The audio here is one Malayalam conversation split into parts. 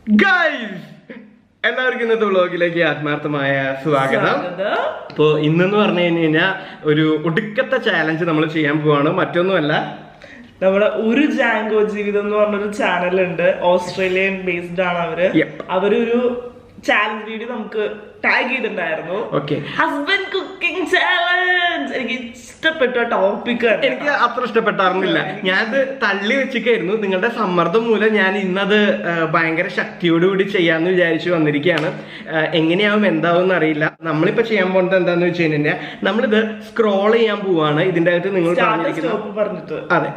ഗൈസ് എല്ലാവർക്കും ഇന്നത്തെ വ്ളോഗിലേക്ക് ആത്മാർത്ഥമായ സ്വാഗതം. അപ്പോൾ ഇന്നെന്ന് പറഞ്ഞു കഴിഞ്ഞാൽ ഒരു ഒടുക്കത്തെ ചാലഞ്ച് നമ്മൾ ചെയ്യാൻ പോവാണ്. മറ്റൊന്നുമല്ല, നമ്മുടെ ഒരു ജാങ്കോ ജീവിതം എന്ന് പറഞ്ഞൊരു ചാനലുണ്ട്. ഓസ്ട്രേലിയൻ ബേസ്ഡ് ആണ് അവര്. അവരൊരു ചാലഞ്ച് വീഡിയോ നമുക്ക് ടാഗ് ചെയ്തിട്ടുണ്ടായിരുന്നു. Husband cooking challenge. എനിക്ക് ഇഷ്ടപ്പെട്ട ടോപ്പിക്. എനിക്ക് അത്ര ഇഷ്ടപ്പെട്ടായിരുന്നില്ല. ഞാനത് തള്ളി വെച്ചിട്ടായിരുന്നു. നിങ്ങളുടെ സമ്മർദ്ദം മൂലം ഞാൻ ഇന്നത് ഭയങ്കര ശക്തിയോടുകൂടി ചെയ്യാന്ന് വിചാരിച്ചു വന്നിരിക്കുകയാണ്. എങ്ങനെയാവും എന്താവും അറിയില്ല. നമ്മളിപ്പോ ചെയ്യാൻ പോകുന്നത് എന്താന്ന് വെച്ച് കഴിഞ്ഞാൽ നമ്മളിത് സ്ക്രോൾ ചെയ്യാൻ പോവാണ്. ഇതിന്റെ അകത്ത് നിങ്ങൾ പറഞ്ഞിട്ട് അതെ.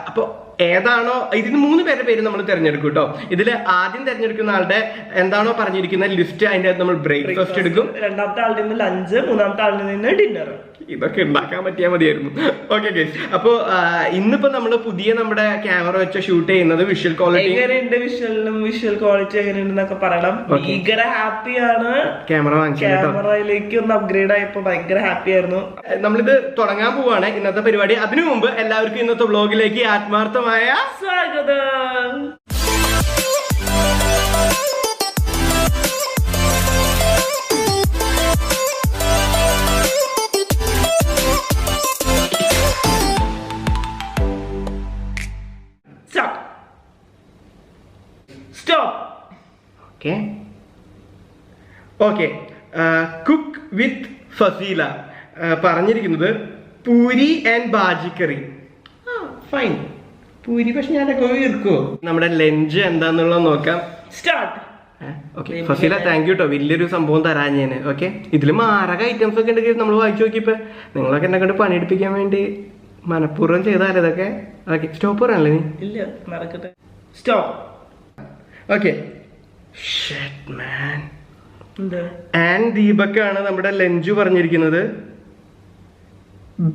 അപ്പൊ ഏതാണോ ഇതിന് 3 പേരുടെ പേര് നമ്മൾ തിരഞ്ഞെടുക്കും കേട്ടോ. ഇതിൽ ആദ്യം തിരഞ്ഞെടുക്കുന്ന ആളുടെ എന്താണോ പറഞ്ഞിരിക്കുന്ന ലിസ്റ്റ്, അതിന്റെ അകത്ത് നമ്മൾ ബ്രേക്ക്ഫാസ്റ്റ് എടുക്കും. രണ്ടാമത്തെ ആളിൽ നിന്ന് ലഞ്ച്, മൂന്നാമത്തെ ആളിൽ നിന്ന് ഡിന്നർ. ഇതൊക്കെ ഉണ്ടാക്കാൻ പറ്റിയാൽ മതിയായിരുന്നു. ഓക്കെ ഗൈസ്, അപ്പൊ ഇന്നിപ്പോ നമ്മള് പുതിയ നമ്മുടെ ക്യാമറ വെച്ച് ഷൂട്ട് ചെയ്യുന്നത് വിഷ്വൽ ക്വാളിറ്റി എങ്ങനെയുണ്ട്, വിഷ്വൽ ക്വാളിറ്റി എങ്ങനെയുണ്ടെന്നൊക്കെ പറയണം. ഭയങ്കര ഹാപ്പിയാണ്. ക്യാമറയിലേക്ക് ഒന്ന് അപ്ഗ്രേഡ് ആയപ്പോ ഭയങ്കര ഹാപ്പി ആയിരുന്നു. നമ്മളിത് തുടങ്ങാൻ പോവാണ് ഇന്നത്തെ പരിപാടി. അതിനു മുമ്പ് എല്ലാവർക്കും ഇന്നത്തെ വ്ളോഗിലേക്ക് ആത്മാർത്ഥമായ സ്വാഗതം. ഓക്കെ. കുക്ക് വിത്ത് ഫസീല പറഞ്ഞിരിക്കുന്നത് പൂരി ആൻഡ് ബാജിക്കറി. ഫൈൻ, പൂരി. പക്ഷെ ഞാനൊക്കെ ഇരിക്കുവോ? നമ്മുടെ ലഞ്ച് എന്താന്നുള്ളത് നോക്കാം. Start. Okay Faseela, thank you കേട്ടോ, വലിയൊരു സംഭവം തരാൻ ഞാൻ. ഓക്കെ, ഇതിൽ മാരക ഐറ്റംസ് ഒക്കെ ഉണ്ടെങ്കിൽ നമ്മൾ വായിച്ചു നോക്കിയപ്പോ നിങ്ങളൊക്കെ എന്നെ കൊണ്ട് പണിയെടുപ്പിക്കാൻ വേണ്ടി മനഃപൂർവ്വം ചെയ്താലേ ഇതൊക്കെ. ഓക്കെ, സ്റ്റോപ്പ് പറയാനല്ലേ നീ? ഇല്ല, നടക്കട്ടെ. സ്റ്റോപ്പ്. ഓക്കെ. ആൻഡ് ദീപക്കാണ് നമ്മുടെ ലഞ്ച് പറഞ്ഞിരിക്കുന്നത്.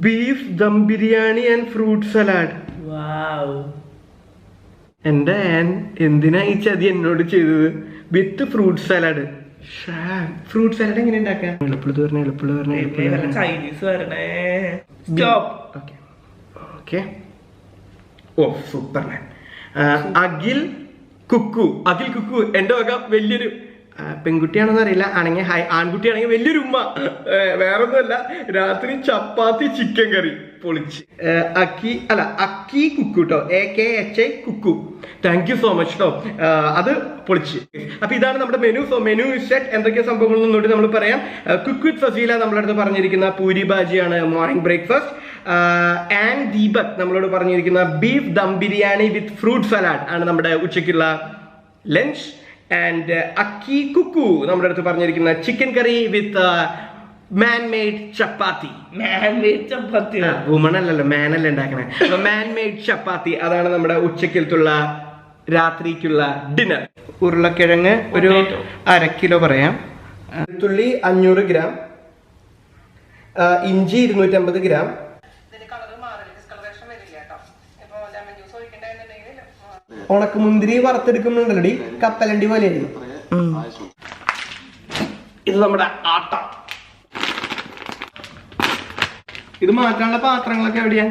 Beef dum biryani and fruit salad. എന്റെ എന്തിനാ ഈ ചതി എന്നോട് ചെയ്തത്? വിത്ത് ഫ്രൂട്ട് സലാഡ്. ഫ്രൂട്ട് സലാഡ് എങ്ങനെ ഉണ്ടാക്കാം? ചൈനീസ് വരണേ. ഓ സൂപ്പർ മാൻ. അഖിൽ കുക്കു എന്റെ വക വലിയൊരു പെൺകുട്ടിയാണെന്ന് അറിയില്ല, ആണെങ്കിൽ ആൺകുട്ടിയാണെങ്കിൽ വലിയൊരു ഉമ്മ. വേറൊന്നുമല്ല, രാത്രി ചപ്പാത്തി ചിക്കൻ കറി പൊളിച്ച്. അക്കി കുക്കു കേട്ടോ, AKHI കുക്കു. താങ്ക് യു സോ മച്ച് കേട്ടോ, അത് പൊളിച്ച്. അപ്പൊ ഇതാണ് നമ്മുടെ മെനു. So menu set. എന്തൊക്കെ സംഭവങ്ങൾ ഒന്നുകൂടി നമ്മൾ പറയാം. കുക്ക് വിത്ത് ഫസീല നമ്മുടെ അടുത്ത് പറഞ്ഞിരിക്കുന്ന പൂരി ബാജിയാണ് മോർണിംഗ് ബ്രേക്ക്ഫാസ്റ്റ്. ആൻഡ് ദീപക് നമ്മളോട് പറഞ്ഞിരിക്കുന്ന beef dum biryani with fruit salad ആണ് നമ്മുടെ ഉച്ചയ്ക്കുള്ള ലഞ്ച്. ആൻഡ് അക്കി കുക്കു നമ്മുടെ അടുത്ത് പറഞ്ഞിരിക്കുന്ന ചിക്കൻ കറി വിത്ത് മാൻ മെയ്ഡ് ചപ്പാത്തി. വുമൺ അല്ലല്ലോ, മാൻ അല്ലേ ഉണ്ടാക്കണേ. മാൻ മെയ്ഡ് ചപ്പാത്തി, അതാണ് നമ്മുടെ ഉച്ചക്കലത്തുള്ള രാത്രിക്കുള്ള ഡിന്നർ. ഉരുളക്കിഴങ്ങ് ഒരു 1/2 കിലോ പറയാം. വെളുത്തുള്ളി 500 ഗ്രാം, ഇഞ്ചി 250 ഗ്രാം. ഉണക്കമുന്തിരി വറുത്തെടുക്കുന്നുണ്ടല്ലോടി, കപ്പലണ്ടി പോലെയായിരുന്നു. ഇത് നമ്മുടെ ആട്ട. ഇത് മാറ്റാനുള്ള പാത്രങ്ങളൊക്കെ എവിടെയാ?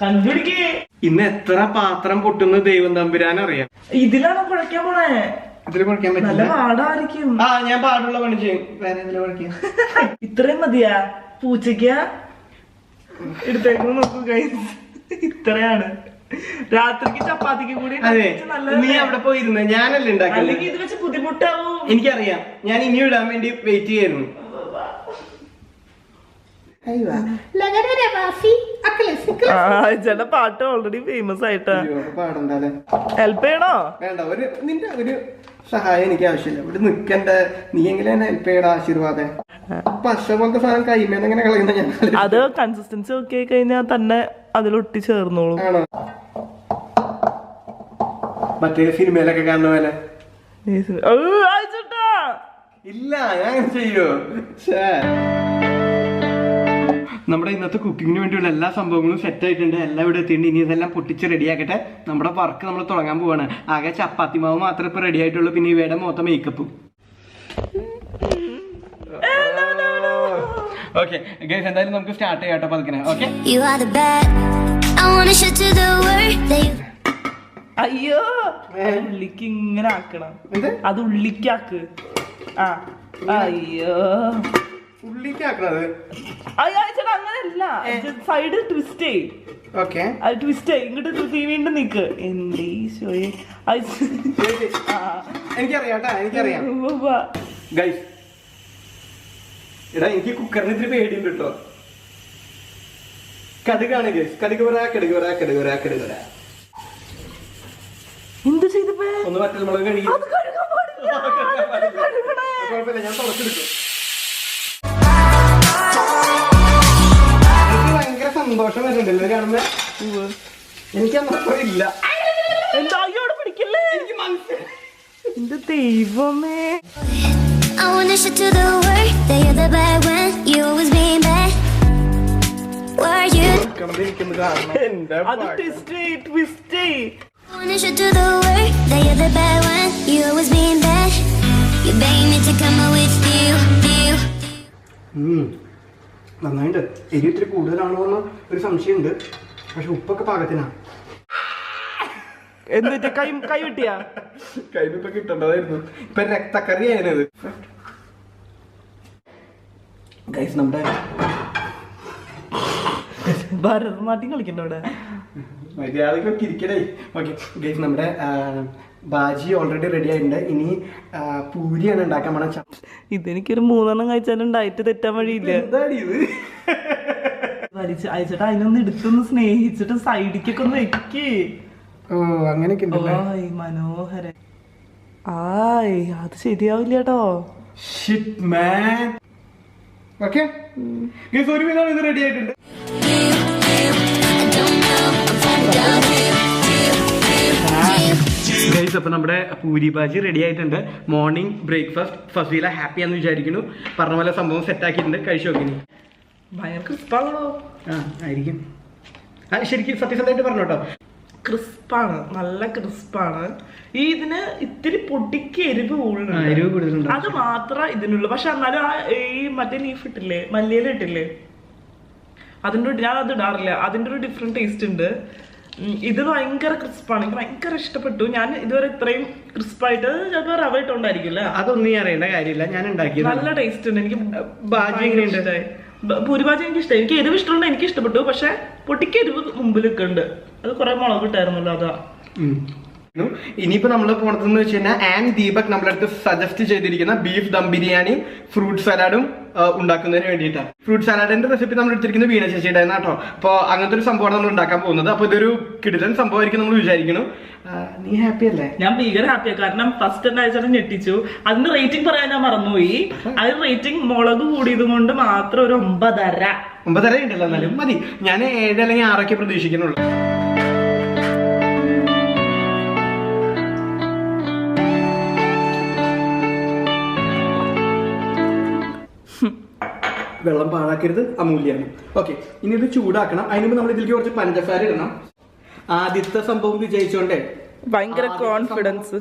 കണ്ടുപിടിക്കേ. ഇന്ന് എത്ര പാത്രം പൊട്ടുന്ന ദൈവം തമ്പുരാൻ അറിയാം. ഇതിലാണോ കുഴക്കാൻ പോണേ? ഇതിൽ കുഴക്കാൻ പറ്റില്ല. പാടായിരിക്കും. ഞാൻ പാടുള്ള പണി ചെയ്യും. വേറെ എന്തിനാ കുഴക്കാൻ? ഇത്രയും മതിയാ? പൂച്ചയ്ക്ക എടുത്തേക്ക് നോക്കൂ ഗൈസ്, ഇത്രയാണ്. രാത്രിക്ക് ചപ്പാത്തിക്ക് കൂടി. നീ അവിടെ പോയിരുന്ന ഞാനല്ലേ ഉണ്ടാക്കി. അല്ലെങ്കിൽ ഇത് വെച്ച് ബുദ്ധിമുട്ടാവും. എനിക്കറിയാം, ഞാൻ ഇനി ഇടാൻ വേണ്ടി വെയിറ്റ് ചെയ്യായിരുന്നു. ചേട്ടാ പാട്ട് ഓൾറെഡി ഫേമസ് ആയിട്ടാ. ഹെൽപ്പ് ചെയ്യണോ? വേണ്ട, നിന്റെ ഒരു സഹായം എനിക്ക് ആവശ്യമില്ല. ഇവിടെ നിൽക്കണ്ട, നീ എങ്കിലും ഹെൽപ്പ് ചെയ്യടാ. ആശീർവാദം. പശ പോലത്തെ സാധനം കൈമേന്നെങ്ങനെ കളയുന്ന ഞാൻ. അത് കൺസിസ്റ്റൻസി ഒക്കെ കഴിഞ്ഞാൽ തന്നെ അതിലൊട്ടി ചേർന്നോളും. ആണോ? മറ്റേ സിനിമയിലൊക്കെ കാണുന്ന പോലെ ഇല്ല, ഞാൻ ചെയ്യോ. നമ്മുടെ ഇന്നത്തെ കുക്കിങ്ങിന് വേണ്ടിയുള്ള എല്ലാ സംഭവങ്ങളും സെറ്റ് ആയിട്ടുണ്ട്. എല്ലാം ഇവിടെ എത്തിയിട്ടുണ്ട്. ഇനി ഇതെല്ലാം പൊട്ടിച്ച് റെഡിയാക്കട്ടെ. നമ്മുടെ വർക്ക് നമ്മൾ തുടങ്ങാൻ പോവാണ്. ആകെ ചപ്പാത്തി മാവ് മാത്രമേ ഇപ്പൊ റെഡി ആയിട്ടുള്ളൂ. പിന്നെ ഇവയുടെ മൊത്തം മേക്കപ്പും. ഓക്കെ ഗൈസ്, എന്തായാലും നമുക്ക് സ്റ്റാർട്ട് ചെയ്യാട്ടോ പതുക്കെ. ഓക്കെ, അയ്യോ ഉള്ളിക്ക് ഇങ്ങനെ ആക്കണം. അത് ഉള്ളിക്കാക്ക്. അയ്യോ ഉള്ളിക്കാക്കണത് അയ്യോ ചേട്ടാ അങ്ങനെയല്ല. സൈഡ് ട്വിസ്റ്റ് ചെയ്. ഓക്കെ അത് ട്വിസ്റ്റ് ചെയ്. ഇങ്ങോട്ട് വീണ്ടും നിക്ക്. എന്റെ ഈശോയെ എനിക്കറിയാം ഗൈസ്. എടാ എനിക്ക് കുക്കറിന് ഇത്തിരി പേടിയുണ്ട് കേട്ടോ. കടുകാണ് ഗൈസ്. കടുക് പറ. എന്ത് ചെയ്തപ്പോ ഒന്ന് വറ്റൽ മുളക് കഴുകി. കുഴപ്പമില്ല, ഞാൻ തുറച്ചെടുക്കും. എനിക്ക് ഭയങ്കര സന്തോഷം വരുന്നുണ്ടല്ലോ കാണുമ്പോ. എനിക്ക് അത്ര ഇല്ല. എന്താ അയ്യോടെ പിടിക്കല്ലേ? എനിക്ക് മനസ്സിലായി. എന്റെ ദൈവമേ. I wanna show to the world that you're the bad one. You always being bad. Were you? അത് twist. I wanna show to the world that you're the bad one. You always being bad. You begging me to come out with you. നന്നായിട്ട് എരി ഇത്തിരി കൂടുതലാണോ എന്ന് ഒരു സംശയമുണ്ട്. പക്ഷെ ഉപ്പൊക്കെ പാകത്തിനാ. എന്നിട്ട് കൈ വിട്ടിയാ? കൈവിപ്പൊ കിട്ടേണ്ടതായിരുന്നു. ഇപ്പൊ രക്തക്കറി ആയിരുന്നത്. ഗൈസ് നമ്മുടെ ഭരതനാട്യം കളിക്കണ്ട ഇവിടെ. മര്യാദക്കൊക്കെ ഇരിക്കണേ. ഓക്കെ ഗൈസ്, നമ്മുടെ ബാജി ഓൾറെഡി റെഡി ആയിട്ടുണ്ട്. ഇനി പൂരിയാണ് ഉണ്ടാക്കാൻ പോണ. ഇതെനിക്കൊരു 3 കഴിച്ചാലും ഡയറ്റ് തെറ്റാൻ വഴിയില്ല. അയച്ചിട്ട് അതിനൊന്ന് എടുത്തൊന്ന് സ്നേഹിച്ചിട്ട് സൈഡിക്കൊക്കെ ഒന്ന് വെക്ക്. അങ്ങനെയൊക്കെ മനോഹരൻ. ആയ് അത് ശരിയാവില്ല കേട്ടോ. ഓക്കെ ഗൈസ്, ഒരു വിധം ഇത് റെഡി ആയിട്ടുണ്ട്. ഗൈസ്, അപ്പൊ നമ്മുടെ പൂരി ബാജി റെഡി ആയിട്ടുണ്ട്. മോർണിംഗ് ബ്രേക്ക്ഫാസ്റ്റ് ഫസീല ഹാപ്പി ആണെന്ന് വിചാരിക്കുന്നു. പറഞ്ഞ പോലെ സംഭവം സെറ്റ് ആക്കിയിട്ടുണ്ട്. കഴിച്ചു നോക്കി. ഭയങ്കര ക്രിസ്പാണോ? ആയിരിക്കും. ശരിക്കും സത്യസന്ധമായിട്ട് പറഞ്ഞോട്ടോ, ക്രിസ്പാണ്, നല്ല ക്രിസ്പാണ്. ഈ ഇതിന് ഇത്തിരി പൊടിക്ക് എരിവ് കൂടുതലുണ്ട്. അത് മാത്രം ഇതിനുള്ളൂ. പക്ഷെ എന്നാലും ഈ മറ്റേ ലീഫ് ഇട്ടില്ലേ, മല്ലിയില ഇട്ടില്ലേ, അതിൻ്റെ ഞാൻ അത് ഇടാറില്ല. അതിൻ്റെ ഒരു ഡിഫറെന്റ് ടേസ്റ്റ് ഉണ്ട്. ഇത് ഭയങ്കര ക്രിസ്പാണ്. എനിക്ക് ഭയങ്കര ഇഷ്ടപ്പെട്ടു. ഞാൻ ഇതുവരെ ഇത്രയും ക്രിസ്പായിട്ട് ചിലപ്പോൾ റവ ഇട്ടുകൊണ്ടായിരിക്കില്ല. അതൊന്നും അറിയേണ്ട കാര്യമില്ല, ഞാൻ ഉണ്ടാക്കി. നല്ല ടേസ്റ്റ് ഉണ്ട്. എനിക്ക് ബാജി ഇഷ്ടമായി. ഭൂരിഭാജി എനിക്ക് ഇഷ്ടമായി. എനിക്ക് എരിവ് ഇഷ്ടമുണ്ട്, എനിക്ക് ഇഷ്ടപ്പെട്ടു. പക്ഷെ പൊട്ടിക്ക് എരിവ് മുമ്പിലൊക്കെ ഉണ്ട്. അത് കുറെ മുളക് ഇട്ടായിരുന്നല്ലോ, അതാ. ഇനിയിപ്പോ നമ്മള് പോണതെന്ന് വെച്ച് കഴിഞ്ഞാൽ ആൻഡ് ദീപക് നമ്മളടുത്ത് സജസ്റ്റ് ചെയ്തിരിക്കുന്ന ബീഫ് ദം ബിരിയാണിയും ഫ്രൂട്ട് സലാഡും ഉണ്ടാക്കുന്നതിന് വേണ്ടിയിട്ടാണ്. ഫ്രൂട്ട് സലാഡിന്റെ റെസിപ്പി നമ്മൾ എടുത്തിരിക്കുന്നത് വീണ ചേച്ചിയുടെ കേട്ടോ. അപ്പൊ അങ്ങനത്തെ ഒരു സംഭവമാണ് നമ്മൾ ഉണ്ടാക്കാൻ പോകുന്നത്. അപ്പൊ ഇതൊരു കിടിലൻ സംഭവമായിരിക്കും നമ്മൾ വിചാരിക്കുന്നു. നീ ഹാപ്പി അല്ലേ? ഞാൻ ഭീകര ഹാപ്പിയാണ്. കാരണം ഫസ്റ്റ് ആഴ്ച ഞെട്ടിച്ചു. അതിന്റെ റേറ്റിംഗ് പറയാൻ ഞാൻ മറന്നുപോയി. അതിന് റേറ്റിംഗ് മുളക് കൂടിയത് കൊണ്ട് മാത്രം ഒരു 9.5 ഉണ്ടല്ലോ. എന്നാലും മതി. ഞാൻ 7 അല്ലെങ്കിൽ 6 പ്രതീക്ഷിക്കുന്നുള്ളൂ. വെള്ളം പാഴാക്കരുത്, അമൂല്യാണ്. ഓക്കെ, ഇനി ഇത് ചൂടാക്കണം. അതിന് മുമ്പ് നമ്മൾ ഇതിലേക്ക് കുറച്ച് പഞ്ചസാര ഇടണം. ആദ്യത്തെ സംഭവം വിജയിച്ചോണ്ടേ ഭയങ്കര കോൺഫിഡൻസ്.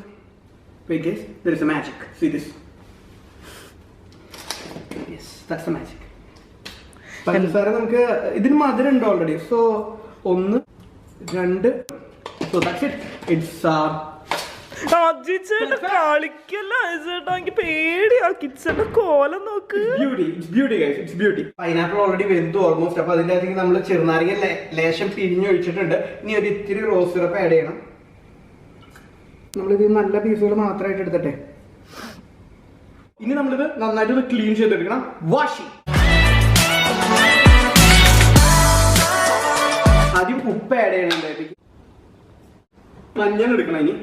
പഞ്ചസാര നമുക്ക് ഇതിന് മധുരം ഉണ്ട് already. So 1 2 so that's it. It's എനിക്ക് പേടിയാ. കിച്ചന്റെ കോലം നോക്ക്. പൈനാപ്പിൾ ഓൾറെഡി വെന്തു ഓൾമോസ്റ്റ്. അപ്പൊ അതിന്റെ അകത്തേക്ക് നമ്മൾ ചെറുനാരങ്ങ ലേശം പിരിഞ്ഞൊഴിച്ചിട്ടുണ്ട്. ഇനി ഒരു ഇത്തിരി റോസ് സിറപ്പ് ആഡ് ചെയ്യണം. നമ്മളിത് നല്ല പീസുകൾ മാത്രമായിട്ട് എടുത്തിട്ടെ. ഇനി നമ്മളിത് നന്നായിട്ട് ക്ലീൻ ചെയ്തെടുക്കണം. വാഷിംഗ്. ആദ്യം ഉപ്പ് ആഡ് ചെയ്യണം. മഞ്ഞൾ എടുക്കണം. ഇനി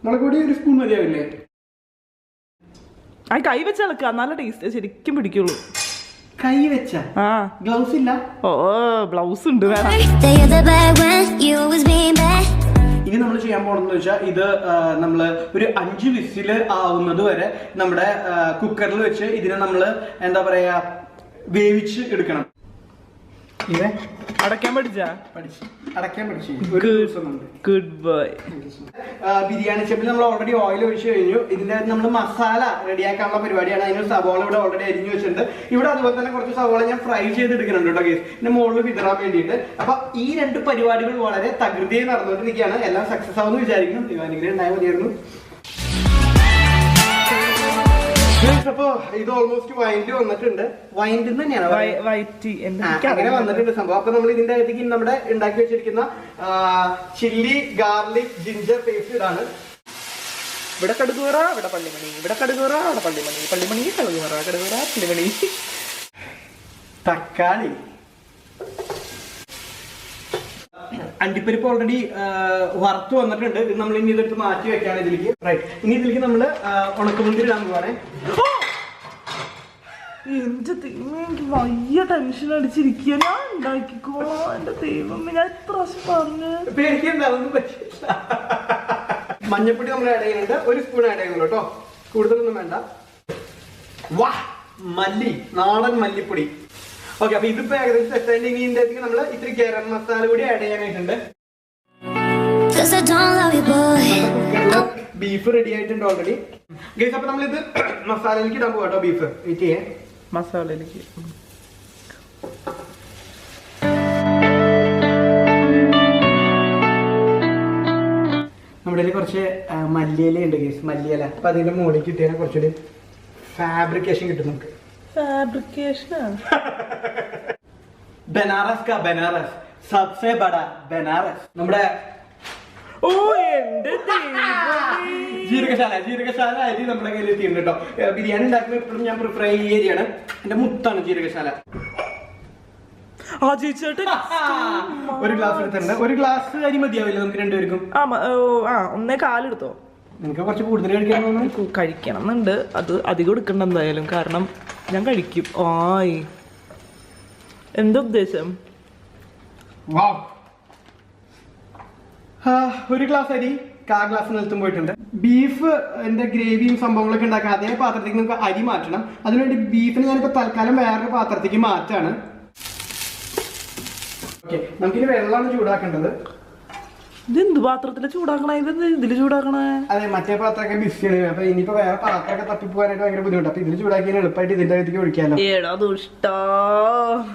മുളക് പൊടി 1 സ്പൂൺ മതിയാവില്ലേ? ആ കൈ വെച്ച് ഇളക്കുക, നല്ല ടേസ്റ്റ് ശരിക്കും പിടിക്കുള്ളൂ. കൈ വെച്ച ഗ്ലൗസ് ഇല്ല? ഓ ബ്ലൗസ് ഉണ്ട്. ഇനി നമ്മൾ ചെയ്യാൻ പോണെന്ന് വെച്ചാൽ ഇത് നമ്മള് ഒരു 5 വിസില് ആവുന്നത് വരെ നമ്മുടെ കുക്കറിൽ വെച്ച് ഇതിനെ നമ്മള് എന്താ പറയാ വേവിച്ച് എടുക്കണം. ഇതേ അടയ്ക്കാൻ പഠിച്ചാ? അടയ്ക്കാൻ പഠിച്ചു. ഒരു ദിവസം കൊണ്ട്. Good boy. ബിരിയാണി ചെമ്പിൽ നമ്മൾ ഓൾറെഡി ഓയിൽ ഒഴിച്ച് കഴിഞ്ഞു. ഇതിന്റെ നമ്മൾ മസാല റെഡിയാക്കാനുള്ള പരിപാടിയാണ്. അതിന് സവോള ഇവിടെ ഓൾറെഡി അരിഞ്ഞു വെച്ചിട്ടുണ്ട്. ഇവിടെ അതുപോലെ തന്നെ കുറച്ച് സവോള ഞാൻ ഫ്രൈ ചെയ്തെടുക്കുന്നുണ്ട് കേട്ടോ ഗൈസ്, ഇതിന്റെ മുകളിൽ വിതറാൻ വേണ്ടിയിട്ട്. അപ്പൊ ഈ രണ്ട് പരിപാടികൾ വളരെ തകൃതിയായി നടന്നുകൊണ്ടിരിക്കുകയാണ്. എല്ലാം സക്സസ് ആവുമെന്ന് വിചാരിക്കുന്നു. അനുഗ്രഹം ഉണ്ടായാൽ മതിയായിരുന്നു. അപ്പൊ ഇത് ഓൾമോസ്റ്റ് വൈൻഡ് വന്നിട്ടുണ്ട്. വൈൻഡ് തന്നെയാണ് അങ്ങനെ വന്നിട്ടുണ്ട് സംഭവം. അപ്പൊ നമ്മൾ ഇതിന്റെ അകത്തേക്ക് നമ്മുടെ ഉണ്ടാക്കി വെച്ചിരിക്കുന്ന ചില്ലി ഗാർലിക് ജിഞ്ചർ പേസ്റ്റ് ഇതാണ്. ഇവിടെ കടുകൂറ, ഇവിടെ പള്ളിമണി, ഇവിടെ കടുകൂറ, അവിടെ പള്ളിമണി, പള്ളിമണി കടുകൂറ, കടുകൂറ പള്ളിമണി. തക്കാളി, അണ്ടിപ്പരിപ്പ് ഓൾറെഡി വറുത്ത് വന്നിട്ടുണ്ട്. ഇത് നമ്മൾ ഇനി ഇതെടുത്ത് മാറ്റി വെക്കാണ് ഇതിലേക്ക്. റൈറ്റ്, ഇനി ഇതിലേക്ക് നമ്മള് ഉണക്കമുന്തിരി ഇടാൻ പോവാണേ. എന്റെ ദൈവം, എനിക്ക് വലിയ ടെൻഷൻ അടിച്ചിരിക്കുക. ഞാൻ ഉണ്ടാക്കിക്കോളാം. എന്റെ ദൈവം, ഞാൻ എത്ര പ്രാവശ്യം പറഞ്ഞു. പേടിക്കണ്ടാവുന്നു. പറ്റില്ല. മഞ്ഞപ്പൊടി നമ്മൾ ആഡ് ചെയ്യുന്നുണ്ട്. 1 സ്പൂൺ ആഡ് ചെയ്യുന്നുള്ളൂ കേട്ടോ, കൂടുതലൊന്നും വേണ്ട. വാ, മല്ലി, നാടൻ മല്ലിപ്പൊടി. ഓക്കെ, അപ്പൊ ഇതിപ്പോ ഏകദേശം സെറ്റായിട്ട് ഇനി ഇതിന്റെ അടുത്തേക്ക് നമ്മൾ ഇത്തിരി ഗരം മസാല കൂടി ആഡ് ചെയ്യാനായിട്ടുണ്ട്. ബീഫ് റെഡി ആയിട്ടുണ്ട് ഓൾറെഡി ഗൈസ്. അപ്പൊ നമ്മളിത് മസാലയിലേക്ക് ഇടാൻ പോകാം കേട്ടോ. ബീഫ് വെയിറ്റ് ചെയ്യാം. മസാലയിലേക്ക് നമ്മുടെ കുറച്ച് മല്ലിയില ഉണ്ട് ഗൈസ്, മല്ലിയില. അപ്പൊ അതിന്റെ മുകളിൽ കിട്ടിയാൽ കുറച്ചുകൂടി ഫാബ്രിക്കേഷൻ കിട്ടും നമുക്ക്. ബനാറസ് കാ ബനാറസ്, സബ്സെ ബഡാ ബനാറസ്. നമ്മുടെ ജീരകശാല അരി നമ്മുടെ കയ്യിൽ എത്തിയിട്ടുണ്ട് കേട്ടോ. ബിരിയാണി ഉണ്ടാക്കുമ്പോൾ എപ്പോഴും ഞാൻ പ്രിഫർ ചെയ്യുന്ന ഏരിയയാണ്. എന്റെ മുത്താണ് ജീരകശാല. ഒരു ഗ്ലാസ് എടുത്തിട്ടുണ്ട്. 1 ഗ്ലാസ് അരി മതിയാവില്ല നമുക്ക് രണ്ടുപേർക്കും? 1.4 എടുത്തോ. നിനക്ക് കുറച്ച് കൂടുതൽ കഴിക്കാൻ തോന്നുന്നു. കഴിക്കണം എന്നുണ്ട്. അത് അധികം എടുക്കണ്ട എന്തായാലും, കാരണം ഞാൻ കഴിക്കും. ആയി എന്താ ഉദ്ദേശം? 1 ഗ്ലാസ് അരി 1/4 ഗ്ലാസ് നിലത്തും പോയിട്ടുണ്ട്. ബീഫ് എന്റെ ഗ്രേവിയും സംഭവങ്ങളൊക്കെ ഉണ്ടാക്കാം. അതേ പാത്രത്തേക്ക് നമുക്ക് അരി മാറ്റണം. അതിനുവേണ്ടി ബീഫിന് ഞാനിപ്പോ തൽക്കാലം വേറൊരു പാത്രത്തേക്ക് മാറ്റാണ്. ഓക്കെ, നമുക്കിനി വെള്ളമാണ് ചൂടാക്കേണ്ടത്. ഇതെന്ത് പാത്രത്തില് ചൂടാക്കണേ? ഇതില് ചൂടാക്കണേ? അതെ, മറ്റേ പാത്രമൊക്കെ ബിസിയാണ്. അപ്പൊ ഇനിയിപ്പോ വേറെ പാത്രമൊക്കെ തപ്പിപ്പോകാനായിട്ട് ഭയങ്കര ബുദ്ധിമുട്ട്. അപ്പൊ ഇതിൽ ചൂടാക്കിയാൽ എളുപ്പമായിട്ട് ഇതിന്റെ അകത്തേക്ക് ഒഴിക്കാമല്ലോ.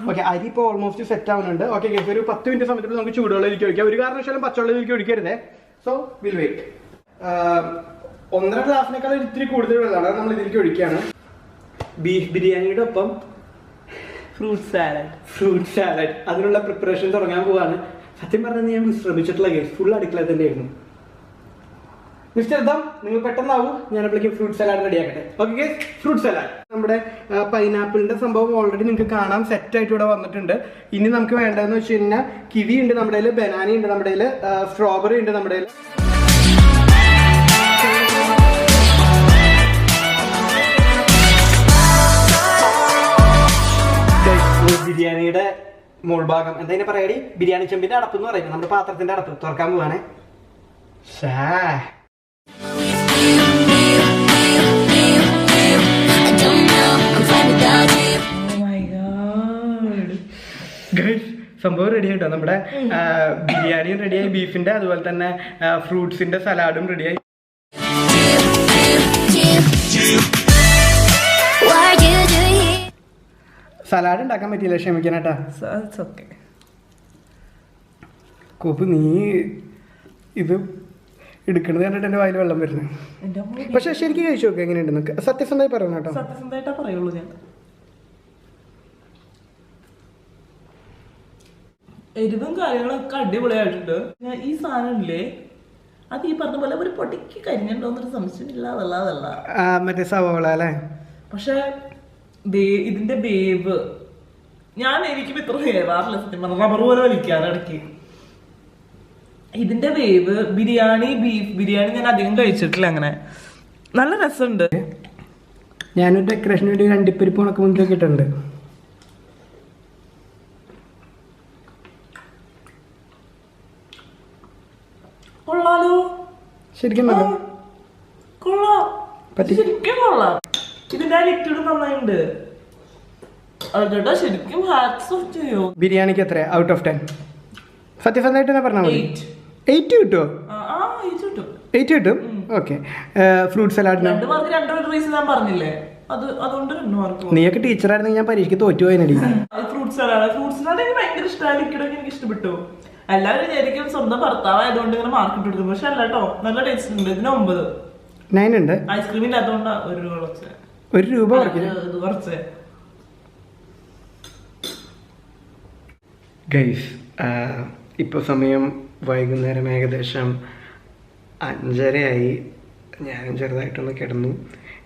ഓക്കെ, അരി ഇപ്പൊ ഓൾമോസ്റ്റ് സെറ്റ് ആവുന്നുണ്ട്. ഓക്കെ, ഒരു 10 മിനിറ്റ് സമയത്ത് നമുക്ക് ചൂടുവെള്ളത്തിലേക്ക് ഒഴിക്കാം. ഒരു കാരണവശാലും പച്ചവെള്ളത്തിലേക്ക് ഒഴിക്കരുതേ. So will wait. 1.5 ഗ്ലാസിനേക്കാൾ ഇത്തിരി കൂടുതൽ വെള്ളമാണ് നമ്മൾ ഇതിലേക്ക് ഒഴിക്കുകയാണ്. ബീഫ് ബിരിയാണിയുടെ ഒപ്പം ഫ്രൂട്ട് സാലഡ് അതിനുള്ള പ്രിപ്പറേഷൻ തുടങ്ങാൻ പോവാണ്. സത്യം പറഞ്ഞാൽ ഞാൻ ശ്രമിച്ചിട്ടുള്ള കേസ് ഫുൾ അടുക്കള തന്നെ ആയിരുന്നു. മിസ്റ്റർ ദം, നിങ്ങൾ പെട്ടെന്നാവും. ഞാൻ അപ്പോഴേക്കും ഫ്രൂട്ട് സലാഡ് റെഡി ആക്കട്ടെ. Okay guys, fruit salad. നമ്മുടെ പൈനാപ്പിളിന്റെ സംഭവം ഓൾറെഡി നിങ്ങൾക്ക് കാണാൻ സെറ്റ് ആയിട്ട് ഇവിടെ വന്നിട്ടുണ്ട്. ഇനി നമുക്ക് വേണ്ടതെന്ന് വെച്ച് കഴിഞ്ഞാൽ കിവി ഉണ്ട് നമ്മുടെ കയ്യിൽ, ബനാന ഉണ്ട് നമ്മുടെ കയ്യിൽ, സ്ട്രോബെറി ഉണ്ട് നമ്മുടെ കയ്യിൽ. ബിരിയാണിയുടെ മുൾഭാഗം എന്താ പറയാടി, ബിരിയാണി ചെമ്പിന്റെ അടപ്പ് എന്ന് പറയുന്നത് നമ്മുടെ പാത്രത്തിന്റെ അടപ്പ് തുറക്കാൻ പോവാണേ. സംഭവം റെഡി ആയിട്ടോ. നമ്മുടെ ബിരിയാണിയും റെഡിയായി, ബീഫിന്റെ അതുപോലെ തന്നെ ഫ്രൂട്ട്സിന്റെ സലാഡും റെഡിയായി. സലാഡ് ഉണ്ടാക്കാൻ പറ്റിയില്ല, ക്ഷമിക്കാനാട്ടാ. കോപ്പ്, നീ ഇത് എടുക്കണത് കണ്ടിട്ട് എന്റെ വായിൽ വെള്ളം വരുന്നത്. പക്ഷെ ശരിക്കും കഴിച്ചു നോക്കുക എങ്ങനെയുണ്ടെന്ന്. സത്യസന്ധമായി പറയണം കേട്ടോ. സത്യസന്ധമായിട്ടാ പറയുള്ളൂ ഞാൻ. എരിവും കാര്യങ്ങളൊക്കെ അടിപൊളിയായിട്ടുണ്ട്. ഈ സാധനം ഇല്ലേ, അത് ഈ പറഞ്ഞ പോലെ ഒരു പൊടിക്ക് കരിഞ്ഞിട്ടുണ്ടോന്നൊരു സംശയമില്ല. അതല്ല മറ്റേ സവോള അല്ലേ. പക്ഷെ ഇതിന്റെ വേവ് എനിക്കും ഇത്ര വേവാറില്ല സത്യം പറഞ്ഞ. റബ്ബർ പോലെ വലിക്കാറ് ഇടയ്ക്ക്. ഇതിന്റെ വേവ് ബീഫ് ബിരിയാണി ഞാൻ അധികം കഴിച്ചിട്ടില്ല അങ്ങനെ. നല്ല രസമുണ്ട്. ഞാനൊരു ഡെക്കറേഷന് വേണ്ടി അണ്ടിപ്പരിപ്പ് ഉണക്കമുന്തിരിയൊക്കെ ഇട്ടുണ്ട്. കൊള്ളാലോ, ശരിക്കും കൊള്ളാം, ശരിക്കും കൊള്ളാം. ഇതിന്റെ ലിക്വിഡ് നന്നായിട്ടുണ്ട്. ചേട്ടാ ശരിക്കും ഹാറ്റ്സ് ഓഫ് ചെയ്യോ. ബിരിയാണിക്ക് എത്ര ഔട്ട് ഓഫ് 10? സത്യസന്ധമായിട്ട് തന്നെ പറഞ്ഞാൽ മതി. 8 കിട്ടുമോ? 8 കിട്ടും. ഓക്കെ. ഫ്രൂട്ട് സലാഡിന് പറഞ്ഞില്ലേ, അതുകൊണ്ട് 2 മാർക്ക്. നീയൊക്കെ ടീച്ചറായിരുന്നെങ്കിൽ ഞാൻ പരീക്ഷയ്ക്ക് തോറ്റുപോയനടി. ഫ്രൂട്ട് സലാഡ് എനിക്ക് ഭയങ്കര ഇഷ്ടമാണ്. എനിക്ക് ഇഷ്ടപ്പെട്ടു. എല്ലാവരും വിചാരിക്കും സ്വന്തം ഭർത്താവായതുകൊണ്ട് ഇങ്ങനെ മാർക്ക് ഇട്ട് കൊടുക്കും, പക്ഷെ അല്ല കേട്ടോ, നല്ല ടേസ്റ്റ് ഉണ്ട്. ഇതിന് 9 ഉണ്ട്. ഐസ്ക്രീം ഇല്ലാത്തതുകൊണ്ട് 1 രൂപ കുറച്ച്. ഗൈസ്, ഇപ്പോൾ സമയം വൈകുന്നേരം ഏകദേശം 5:30 ഞാനും ചെറുതായിട്ടൊന്ന് കിടന്നു.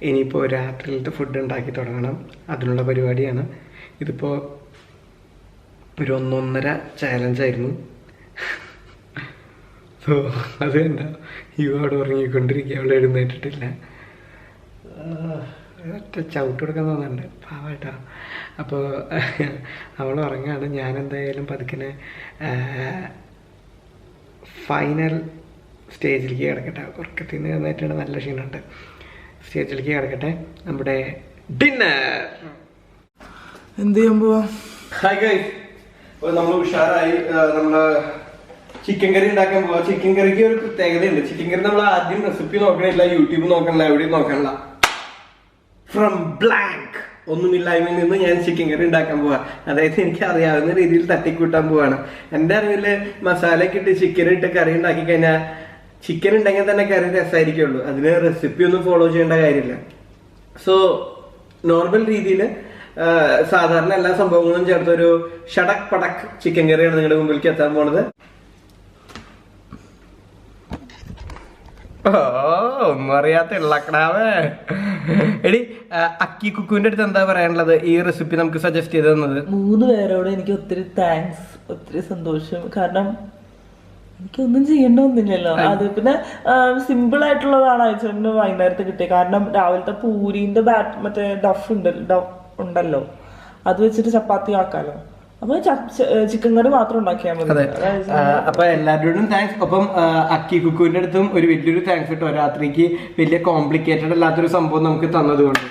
ഇനിയിപ്പോൾ രാത്രിയിലത്തെ ഫുഡ് ഉണ്ടാക്കി തുടങ്ങണം, അതിനുള്ള പരിപാടിയാണ്. ഇതിപ്പോൾ ഒരു 1.5 ചാലഞ്ചായിരുന്നു. സോ അത് കണ്ട അവിടെ ഉറങ്ങിക്കൊണ്ടിരിക്കുക, അവൾ എഴുന്നേറ്റിട്ടില്ല. ഒറ്റ ചവിട്ട് കൊടുക്കാൻ തോന്നുന്നുണ്ട്, പാവാട്ടോ. അപ്പോൾ അവൾ ഉറങ്ങാണ്. ഞാൻ എന്തായാലും പതുക്കനെ ഫൈനൽ സ്റ്റേജിലേക്ക് കിടക്കട്ടെ. ഉറക്കത്തിൽ നിന്ന് നന്നായിട്ടാണ്, നല്ല ക്ഷീണമുണ്ട്. സ്റ്റേജിലേക്ക് കിടക്കട്ടെ. നമ്മുടെ ഡിന്നർ എന്ത് ചെയ്യാൻ പോവാ? ഹായ് ഗൈസ്, അപ്പോൾ നമ്മൾ ഉഷാറായി. നമ്മള് ചിക്കൻ കറി ഉണ്ടാക്കാൻ പോവാ. ചിക്കൻ കറിക്ക് ഒരു പ്രത്യേകതയുണ്ട്. ചിക്കൻ കറി നമ്മൾ ആദ്യം റെസിപ്പി നോക്കണില്ല, യൂട്യൂബ് നോക്കണില്ല, എവിടെയും നോക്കണില്ല. ഫ്രം ബ്ലാങ്ക് ഒന്നുമില്ലായ്മയിൽ നിന്ന് ഞാൻ ചിക്കൻ കറി ഉണ്ടാക്കാൻ പോവാ. അതായത് എനിക്ക് അറിയാവുന്ന രീതിയിൽ തട്ടിക്കൂട്ടാൻ പോവാണ്. എൻ്റെ അറിവില് മസാലയൊക്കെ ഇട്ട് ചിക്കൻ ഇട്ട് കറി ഉണ്ടാക്കി കഴിഞ്ഞാൽ ചിക്കൻ ഉണ്ടെങ്കിൽ തന്നെ കറി രസമായിരിക്കുള്ളൂ. അതിന് റെസിപ്പി ഒന്നും ഫോളോ ചെയ്യേണ്ട കാര്യമില്ല. സോ നോർമൽ രീതിയിൽ സാധാരണ എല്ലാ സംഭവങ്ങളും ചേർത്തൊരു ഷടക് പടക് ചിക്കൻ കറിയാണ് നിങ്ങളുടെ മുമ്പിലേക്ക് എത്താൻ പോണത്. ഒന്നും അറിയാത്ത ഇള്ളക്കടാവേ. എടി, അക്കി കുക്കുവിന്റെ അടുത്ത് എന്താ പറയാനുള്ളത്? ഈ റെസിപ്പി നമുക്ക് സജസ്റ്റ് ചെയ്ത് തന്നത് 3 പേരോട് എനിക്ക് ഒത്തിരി താങ്ക്സ്, ഒത്തിരി സന്തോഷം. കാരണം എനിക്കൊന്നും ചെയ്യേണ്ടൊന്നുമില്ലല്ലോ. അത് പിന്നെ സിമ്പിൾ ആയിട്ടുള്ളതാണ് അയച്ചോണ്ട് വൈകുന്നേരത്ത് കിട്ടിയത്. കാരണം രാവിലത്തെ പൂരിന്റെ മറ്റേ ഡഫ് ഉണ്ടല്ലോ, അത് വെച്ചിട്ട് ചപ്പാത്തി ആക്കാലോ. അപ്പൊ ചിക്കൻ കറി മാത്രം ഉണ്ടാക്കിയാൽ മതി. അപ്പൊ എല്ലാവരോടും താങ്ക്സ്. ഒപ്പം അക്കി കുക്കുവിന്റെ അടുത്തും ഒരു വലിയൊരു താങ്ക്സ് കിട്ടോ. രാത്രിക്ക് വലിയ കോംപ്ലിക്കേറ്റഡ് അല്ലാത്തൊരു സംഭവം നമുക്ക് തന്നതുകൊണ്ട്.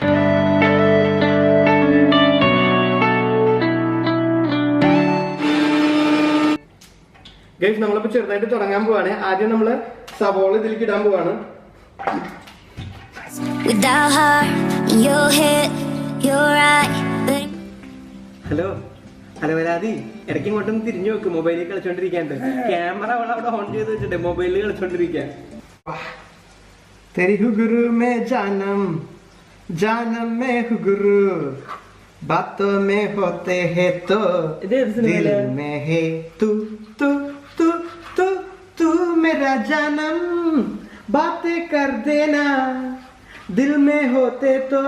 ഗൈസ്, നമ്മളിപ്പോ ചെറുതായിട്ട് തുടങ്ങാൻ പോവാണ്. ആദ്യം നമ്മള് സവോള ഇതിലേക്ക് ഇടാൻ പോവാണ്. ഹലോ ഹലോ വരാതി, ഇടയ്ക്ക് ഇങ്ങോട്ടൊന്ന് തിരിഞ്ഞു നോക്ക്. മൊബൈലിൽ കളിച്ചോണ്ടിരിക്കാണ്ട്. ക്യാമറ അവൾ അവിടെ ഓൺ ചെയ്ത് വെച്ചിട്ട് മൊബൈലിൽ കളിച്ചോണ്ടിരിക്കാൻ. തെരി ഹുഗുരു മേ ജാനം ജാനം മേ ഹുഗുരു ബാത്തോ മേ ഹോത്തെ ഹേ തോ ദിൽ മേ ഹേ തു തു തു തു തു മേരാ ജാനം ബാतें कर देना दिल में होते तो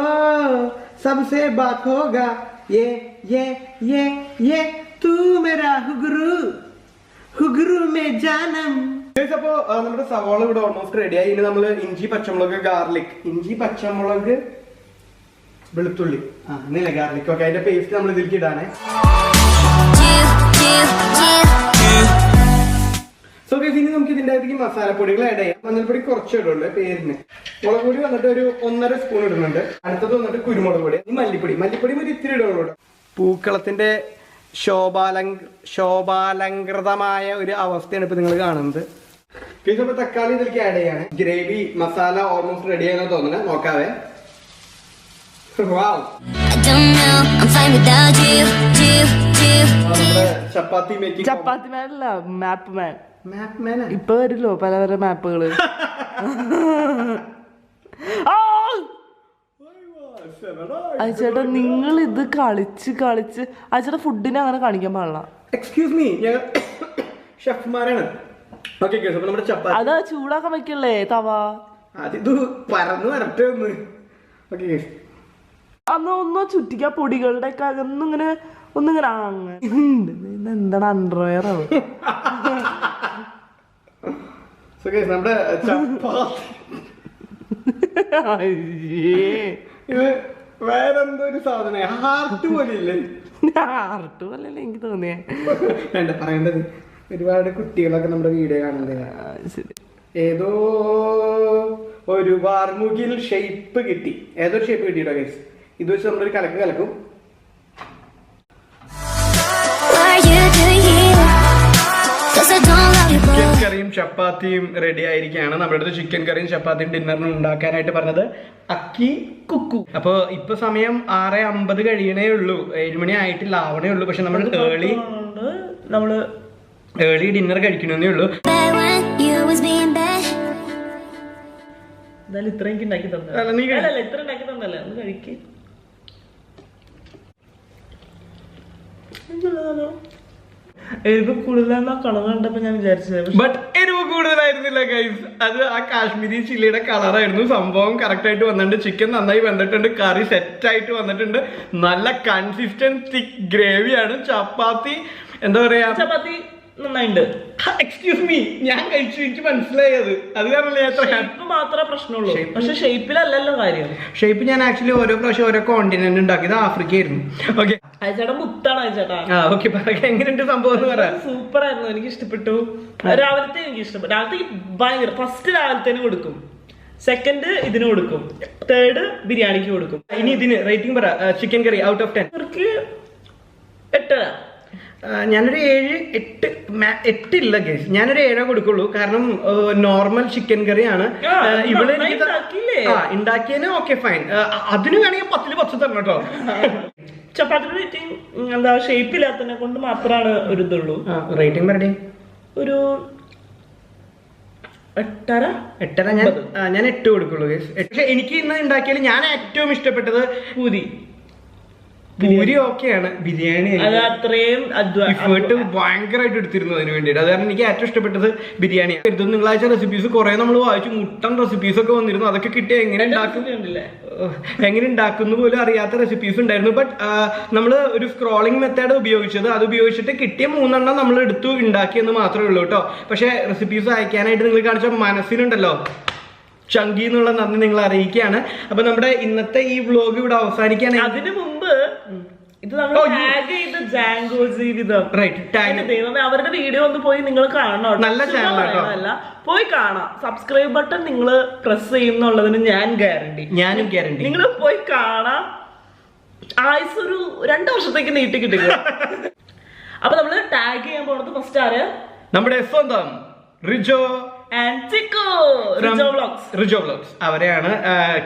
सबसे बात होगा ये तू मेरा हुगुरु में जानम. അപ്പോ നമ്മുടെ സവാള ഇവിടെ ഓൾമോസ്റ്റ് റെഡി ആയി. ഇനി നമ്മള് ഇഞ്ചി പച്ചമുളക് ഗാർലിക്, ഇഞ്ചി പച്ചമുളക് വെളുത്തുള്ളി എന്നില്ല ഗാർലിക് ഒക്കെ അതിന്റെ പേസ്റ്റ് നമ്മൾ ഇതിലേക്ക് ഇടാനേ. സോ ഗൈസ്, ഇനി നമുക്ക് ഇതിന്റെ അകത്തേക്ക് മസാലപ്പൊടികൾ ആഡ് ചെയ്യാം. മഞ്ഞൾപ്പൊടി കുറച്ച് ഇടുന്നുണ്ട് പേരിന്. മുളക് പൊടി വന്നിട്ട് ഒരു 1.5 സ്പൂൺ ഇടുന്നുണ്ട്. അടുത്തത് വന്നിട്ട് കുരുമുളക് പൊടി. ഈ മല്ലിപ്പൊടി ഒരു ഇത്തിരി ഇടുന്നുള്ളൂ. പൂക്കളത്തിന്റെ ശോഭാലങ്കൃതമായ ഒരു അവസ്ഥയാണ് ഇപ്പൊ നിങ്ങൾ കാണുന്നത്. ഗൈസ്, അപ്പൊ തക്കാളി ഇതിലേക്ക് ആഡ് ചെയ്യാണ്. ഗ്രേവി മസാല ഓൾമോസ്റ്റ് റെഡി ആയെന്ന് തോന്നുന്നത്. നോക്കാവേ. ചപ്പാത്തി മേക്കിംഗ്. ചപ്പാത്തി മാനല്ല, മാപ്പ് മാൻ. ഇപ്പൊ വരില്ലോ പല പല മാപ്പുകള്. അയച്ചേട്ടാ, നിങ്ങൾ ഇത് കളിച്ച് അയച്ചേട്ടാ ഫുഡിനെ അങ്ങനെ കാണിക്കാൻ പാടില്ല. എക്സ്ക്യൂസ് മീ, ഞങ്ങൾ ഷെഫ്മാരാണ്. നമ്മുടെ ചപ്പാത്തി അതാ ചൂടാക്കാൻ വെക്കല്ലേ തവ. അതിത് പരന്ന് വരട്ടെ ഒന്ന്. ഓക്കെ, അന്ന് ഒന്നോ ചുറ്റിക്ക പൊടികളുടെ ഒക്കെ ഒന്നിങ്ങനെ എന്താണ് അണ്ടർവെയറോ? നമ്മുടെ ഇത് വേറെന്തോ ഒരു സാധനം, ഹാർട്ട് പോലെ ഇല്ലേ? ഹാർട്ട് പോലല്ലേ എനിക്ക് തോന്നിയേ. വേണ്ട പറയേണ്ടത്, ഒരുപാട് കുട്ടികളൊക്കെ നമ്മുടെ വീഡിയോ കാണുന്നത്. ഏതോ ഒരു വാർമുകിൽ ഷേപ്പ് കിട്ടി, ഏതൊരു ഷേപ്പ് കിട്ടിയിട്ടോ ഗൈസ്. ഇത് വെച്ച് നമ്മളൊരു കലക്കും. ചപ്പാത്തിയും റെഡി ആയിരിക്കുകയാണ്. നമ്മുടെ അടുത്ത് ചിക്കൻ കറിയും ചപ്പാത്തിയും ഡിന്നറിന് ഉണ്ടാക്കാനായിട്ട് പറഞ്ഞത് അക്കി കുക്കു. അപ്പോൾ ഇപ്പൊ സമയം 6:50 കഴിയണേ ഉള്ളൂ, 7 മണി ആയിട്ടില്ല, ആവണേ ഉള്ളൂ. പക്ഷെ നമ്മൾ ഏർലി ഡിന്നർ കഴിക്കണമെന്നേ ഉള്ളൂ. ഇത്രയും ഉണ്ടാക്കി തന്നല്ലേ, ഇത്ര ഉണ്ടാക്കി തന്നല്ലേ, ഒന്ന് കഴിക്ക്. എരിവ് കൂടുതലെന്നാ കളർ കണ്ടപ്പോ ഞാൻ വിചാരിച്ചത്, ബട്ട് എരിവ് കൂടുതലായിരുന്നില്ല ഗൈസ്. അത് ആ കാശ്മീരി ചില്ലിയുടെ കളറായിരുന്നു. സംഭവം കറക്റ്റ് ആയിട്ട് വന്നിട്ടുണ്ട്. ചിക്കൻ നന്നായി വെന്തിട്ടുണ്ട്, കറി സെറ്റ് ആയിട്ട് വന്നിട്ടുണ്ട്. നല്ല കൺസിസ്റ്റന്റ് തിക് ഗ്രേവിയാണ്. ചപ്പാത്തി എന്താ പറയാ, ചപ്പാത്തി നന്നായിണ്ട്. എക്സ്ക്യൂസ് മീ, ഞാൻ കഴിച്ചു, എനിക്ക് മനസ്സിലായത്. അത് കാരണല്ലേ ഷേപ്പ് മാത്രമേ പ്രശ്നമുള്ളൂ. പക്ഷെ ഷേപ്പിലല്ലല്ലോ കാര്യം. ഷേപ്പ് ഞാൻ ആക്ച്വലി ഓരോ പ്രാവശ്യം ഓരോ കോണ്ടിനെന്റ് ഉണ്ടാക്കിയത് ആഫ്രിക്കയായിരുന്നു. ഓക്കെ, അയച്ചേട്ടാ മുത്താണ് അയച്ചേട്ടാ. ഓക്കെ, പറയാ എങ്ങനെയുണ്ട് സംഭവം എന്ന് പറയാം. സൂപ്പർ ആയിരുന്നു, എനിക്ക് ഇഷ്ടപ്പെട്ടു. രാവിലത്തെ എനിക്ക് ഇഷ്ടപ്പെട്ടു. രാവിലത്തെ ഭയങ്കര, ഫസ്റ്റ് രാവിലത്തേന് കൊടുക്കും, സെക്കൻഡ് ഇതിന് കൊടുക്കും, തേർഡ് ബിരിയാണിക്ക് കൊടുക്കും. ഇനി ഇതിന് റേറ്റിംഗ് പറ. Chicken curry out of 10 8. ഞാനൊരു 8 ഇല്ല ഗൈസ്, ഞാനൊരു 7 കൊടുക്കുള്ളൂ. കാരണം നോർമൽ ചിക്കൻ കറിയാണ് ഇവിടെ ഉണ്ടാക്കിയതിന്. ഓക്കെ ഫൈൻ, അതിന് വേണമെങ്കിൽ 10 ൽ 10 തരണം കേട്ടോ. ചപ്പാത്തി റേറ്റിംഗ് എന്താ, ഷേപ്പില്ലാത്തതിനെ കൊണ്ട് മാത്രമാണ് ഒരു ഇതുള്ളൂ. റേറ്റിംഗ് പറയണേ ഒരു 8.5. ഞാൻ 8 കൊടുക്കുള്ളൂ ഗൈസ്. പക്ഷെ എനിക്ക് ഇന്ന് ഉണ്ടാക്കിയാൽ ഞാൻ ഏറ്റവും ഇഷ്ടപ്പെട്ടത് പൂരി ഓക്കെയാണ്, ബിരിയാണി അത്രയും എഫേർട്ട് ഭയങ്കരമായിട്ട് എടുത്തിരുന്നു അതിന് വേണ്ടിയിട്ട്. അത് കാരണം എനിക്ക് ഏറ്റവും ഇഷ്ടപ്പെട്ടത് ബിരിയാണി. തിങ്കളാഴ്ച റെസിപ്പീസ് കുറെ നമ്മൾ വായിച്ചു, മുട്ടൻ റെസിപ്പീസ് ഒക്കെ വന്നിരുന്നു. അതൊക്കെ കിട്ടിയ എങ്ങനെ ഉണ്ടാക്കുന്നു പോലും അറിയാത്ത റെസിപ്പീസ് ഉണ്ടായിരുന്നു. ബട്ട് നമ്മൾ ഒരു സ്ക്രോളിംഗ് മെത്തേഡ് ഉപയോഗിച്ചത്, അത് ഉപയോഗിച്ചിട്ട് കിട്ടിയ 3 നമ്മൾ എടുത്തു ഉണ്ടാക്കിയെന്ന് മാത്രമേ ഉള്ളൂ കേട്ടോ. പക്ഷെ റെസിപ്പീസ് അയക്കാനായിട്ട് നിങ്ങൾ കാണിച്ച മനസ്സിനുണ്ടല്ലോ ചങ്കി എന്നുള്ള നന്ദി നിങ്ങൾ അറിയിക്കുകയാണ്. അപ്പൊ നമ്മുടെ ഇന്നത്തെ ഈ വ്ലോഗ് ഇവിടെ അവസാനിക്കുകയാണ്. അതിനു മുമ്പ് ഇത് നമ്മൾ ടാഗ് ചെയ്ത ജാങ്കോ ജീവിതം, ദൈവമേ, അവരുടെ വീഡിയോ ഒന്ന് പോയി നിങ്ങൾ കാണണം. നല്ല ചാനലല്ല, പോയി കാണാം. സബ്സ്ക്രൈബ് ബട്ടൺ നിങ്ങൾ പ്രസ് ചെയ്യുന്നുള്ളതിന് ഞാനും ഗ്യാരണ്ടി. നിങ്ങൾ പോയി കാണാം. ആയുസ് ഒരു 2 വർഷത്തേക്ക് നീട്ടി കിട്ടുക. അപ്പൊ നമ്മള് ടാഗ് ചെയ്യാൻ പോണത് ഫസ്റ്റ് ആര്, നമ്മുടെ സ്വന്തം റിജോ റിജോ വ്ലോഗ്സ്. അവരെയാണ്.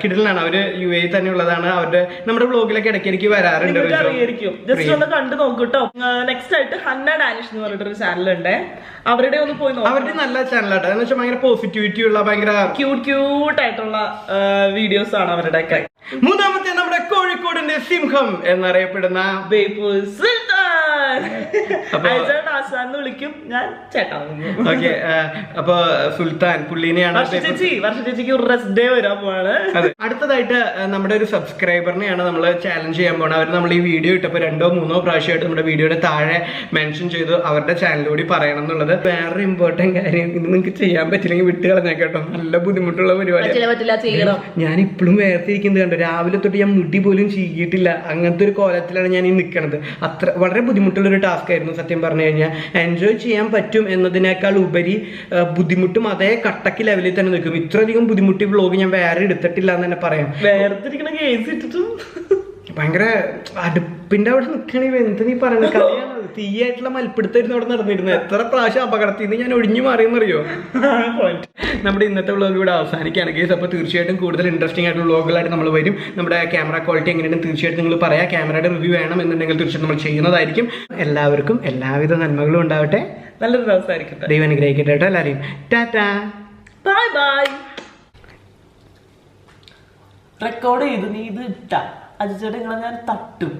കിടലാണ്, അവര് UAE തന്നെ ഉള്ളതാണ്. അവരുടെ നമ്മുടെ വ്ലോഗിലൊക്കെ ഇടയ്ക്കിടയ്ക്ക് വരാറുണ്ട്. ജസ്റ്റ് ഒന്ന് കണ്ടു നോക്കൂട്ടോ. നെക്സ്റ്റ് ആയിട്ട് ഹന്ന ഡാനിഷ് എന്ന് പറഞ്ഞിട്ടൊരു ചാനലുണ്ട്, അവരുടെ ഒന്ന് പോയി നോക്കാം. അവരുടെ നല്ല ചാനലാട്ടോ. എന്ന് വെച്ചാൽ ഭയങ്കര പോസിറ്റിവിറ്റി ഉള്ള, ഭയങ്കര ക്യൂട്ട് ആയിട്ടുള്ള വീഡിയോസ് ആണ് അവരുടെ ഒക്കെ. മൂന്നാമത്തെ നമ്മുടെ കോഴിക്കോടിന്റെ സിംഹം എന്നറിയപ്പെടുന്ന ബേപ്പൂർ സുൽത്താൻ. ആശാന്ന് വിളിക്കും, ഞാൻ ചേട്ടാ. ഓക്കെ, അപ്പൊ സുൽത്താൻ പുള്ളിനെയാണ്. വർഷചേച്ചിക്ക് ഒരു റെസ്റ്റ് ഡേ വരാൻ പോവാണ്. അടുത്തതായിട്ട് നമ്മുടെ ഒരു സബ്സ്ക്രൈബറിനെയാണ് നമ്മൾ ചാലഞ്ച് ചെയ്യാൻ പോകുന്നത്. അവർ നമ്മൾ ഈ വീഡിയോ ഇട്ടപ്പോൾ 2 or 3 പ്രാവശ്യമായിട്ട് നമ്മുടെ വീഡിയോയുടെ താഴെ മെൻഷൻ ചെയ്തു അവരുടെ ചാനലിലൂടെ പറയണം എന്നുള്ളത്. വേറൊരു ഇമ്പോർട്ടന്റ് കാര്യം, ഇത് നിങ്ങൾക്ക് ചെയ്യാൻ പറ്റില്ലെങ്കിൽ വിട്ട് കളഞ്ഞേട്ടോ. നല്ല ബുദ്ധിമുട്ടുള്ള പരിപാടി. ഞാൻ ഇപ്പോഴും വേർതിരിക്കുന്നത് കണ്ടു. രാവിലെ തൊട്ട് ഞാൻ മുടി പോലും ചീകിയിട്ടില്ല. അങ്ങനത്തെ ഒരു കോലത്തിലാണ് ഞാൻ ഈ നിൽക്കുന്നത്. വളരെ ബുദ്ധിമുട്ടുള്ള ഒരു ടാസ്ക് ആയിരുന്നു സത്യം പറഞ്ഞു കഴിഞ്ഞാൽ. എൻജോയ് ചെയ്യാൻ പറ്റും എന്നതിനേക്കാൾ ഉപരി ബുദ്ധിമുട്ടും അതേ കട്ടക്ക് ലെവലിൽ തന്നെ നിൽക്കും. ഇത്രയധികം ബുദ്ധിമുട്ടി വ്ലോഗ് ഞാൻ വേറെ എടുത്തിട്ടില്ല എന്ന് തന്നെ പറയാം. ഭയങ്കര അടുപ്പിന്റെ അവിടെ നിൽക്കണേ എന്ത് നീ പറയുന്നത്, തീയായിട്ടുള്ള മൽപ്പിടുത്തായിരുന്നു അവിടെ നടന്നിരുന്നത്. എത്ര പ്രാവശ്യം അപകടത്തിൽ നിന്ന് ഞാൻ ഒഴിഞ്ഞു മാറിയെന്നറിയോ. നമ്മുടെ ഇന്നത്തെ വ്ലോഗ് ഇവിടെ അവസാനിക്കുകയാണ് ഗൈസ്. അപ്പോൾ തീർച്ചയായിട്ടും കൂടുതൽ ഇൻട്രസ്റ്റിംഗ് ആയിട്ടുള്ള വ്ലോഗുകളായിട്ട് നമ്മൾ വരും. നമ്മുടെ ക്യാമറ ക്വാളിറ്റി എങ്ങനെയാണ് തീർച്ചയായിട്ടും നിങ്ങൾ പറയാം. ക്യാമറയുടെ റിവ്യൂ വേണം എന്നുണ്ടെങ്കിൽ തീർച്ചയായിട്ടും നമ്മൾ ചെയ്യുന്നതായിരിക്കും. എല്ലാവർക്കും എല്ലാവിധ നന്മകളും ഉണ്ടാവട്ടെ. നല്ലൊരു ദിവസമായിരിക്കട്ടെ. ദൈവം അനുഗ്രഹിക്കട്ടെ കേട്ടോ എല്ലാവരെയും. Tata, bye bye. റെക്കോർഡ് ചെയ്തു, നീ ഇത് ഇട്ട അജിച്ചേട്ടാ, ഞാൻ തട്ടും.